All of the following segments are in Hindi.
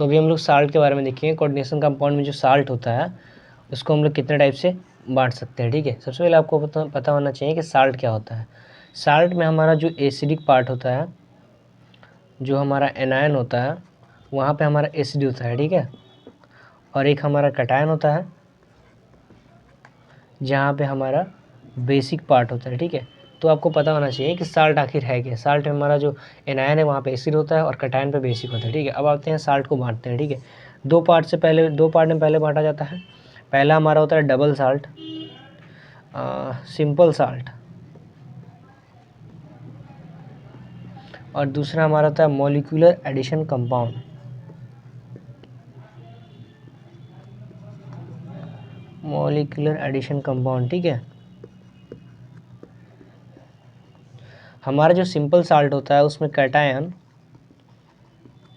तो अभी हम लोग साल्ट के बारे में देखेंगे। कोऑर्डिनेशन कंपाउंड में जो साल्ट होता है उसको हम लोग कितने टाइप से बांट सकते हैं, ठीक है। सबसे पहले आपको पता होना चाहिए कि साल्ट क्या होता है। साल्ट में हमारा जो एसिडिक पार्ट होता है, जो हमारा एनायन होता है, वहाँ पे हमारा एसिड होता है, ठीक है। और एक हमारा कैटायन होता है जहाँ पे हमारा बेसिक पार्ट होता है, ठीक है। तो आपको पता होना चाहिए कि साल्ट आखिर है क्या। साल्ट में हमारा जो एनायन है वहाँ पे एसिड होता है और कैटायन पे बेसिक होता है, ठीक है। अब आते हैं साल्ट को बांटते हैं, ठीक है। दो पार्ट में पहले बांटा जाता है। पहला हमारा होता है डबल साल्ट, सिंपल साल्ट, और दूसरा हमारा होता है molecular addition compound. Molecular addition compound, ठीक है। हमारा जो सिंपल साल्ट होता है उसमें कैटायन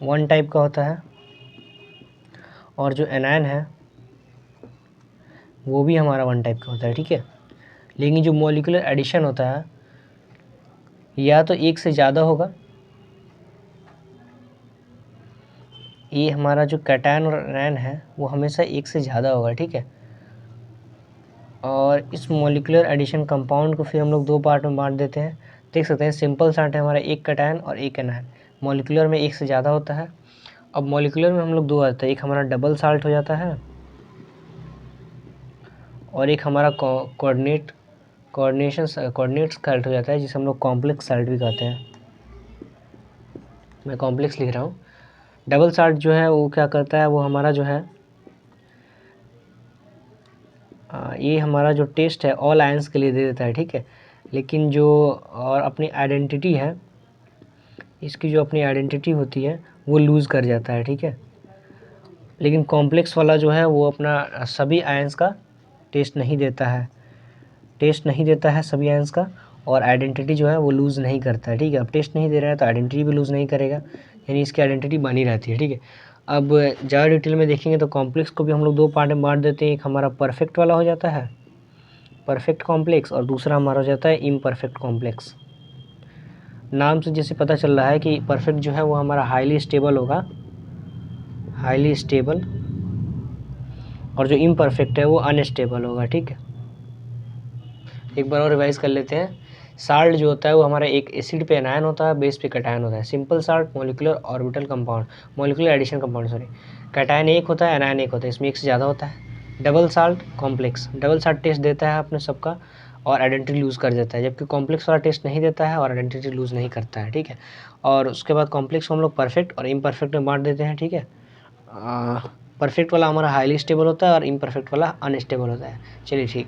वन टाइप का होता है और जो एनायन है वो भी हमारा वन टाइप का होता है, ठीक है। लेकिन जो मॉलिक्यूलर एडिशन होता है या तो एक से ज़्यादा होगा, ये हमारा जो कैटायन और एनायन है वो हमेशा एक से ज़्यादा होगा, ठीक है। और इस मॉलिक्यूलर एडिशन कंपाउंड को फिर हम लोग दो पार्ट में बांट देते हैं। देख सकते हैं सिंपल साल्ट है हमारा एक कैटायन और एक एनायन, मॉलिक्यूलर में एक से ज़्यादा होता है। अब मॉलिक्यूलर में हम लोग दो आते हैं, एक हमारा डबल साल्ट हो जाता है और एक हमारा कोऑर्डिनेट साल्ट हो जाता है, जिसे हम लोग कॉम्प्लेक्स साल्ट भी कहते हैं। मैं कॉम्प्लेक्स लिख रहा हूँ। डबल साल्ट जो है वो क्या करता है, वो हमारा जो है ये हमारा जो टेस्ट है ऑल आयंस के लिए दे देता है, ठीक है। लेकिन जो और अपनी आइडेंटिटी है, इसकी जो अपनी आइडेंटिटी होती है वो लूज़ कर जाता है, ठीक है। लेकिन कॉम्प्लेक्स वाला जो है वो अपना सभी आयंस का टेस्ट नहीं देता है सभी आयंस का, और आइडेंटिटी जो है वो लूज़ नहीं करता है, ठीक है। अब टेस्ट नहीं दे रहा है तो आइडेंटिटी भी लूज़ नहीं करेगा, यानी इसकी आइडेंटिटी बनी रहती है, ठीक है। अब ज़्यादा डिटेल में देखेंगे तो कॉम्प्लेक्स को भी हम लोग दो पार्ट में बांट देते हैं। एक हमारा परफेक्ट वाला हो जाता है, परफेक्ट कॉम्प्लेक्स, और दूसरा हमारा हो जाता है इम्परफेक्ट कॉम्प्लेक्स। नाम से जैसे पता चल रहा है कि परफेक्ट जो है वो हमारा हाईली स्टेबल होगा, हाईली स्टेबल, और जो इम्परफेक्ट है वो अनस्टेबल होगा, ठीक है। एक बार और रिवाइज कर लेते हैं। साल्ट जो होता है वो हमारा एक एसिड पे एनायन होता है, बेस पे कैटायन होता है। Simple salt molecular orbital compound, molecular addition compound, sorry. Cation एक होता है, एनायन एक होता है, इसमें एक से ज़्यादा होता है। Double salt complex, double salt test देता है अपने सबका और आइडेंटिटी लूज़ कर देता है, जबकि कॉम्प्लेक्स वाला टेस्ट नहीं देता है और आइडेंटिटी लूज़ नहीं करता है, ठीक है। और उसके बाद कॉम्प्लेक्स को हम लोग परफेक्ट और इम्परफेक्ट में बांट देते हैं, ठीक है। परफेक्ट वाला हमारा हाईली स्टेबल होता है और इम्परफेक्ट वाला अनस्टेबल होता है। चलिए ठीक।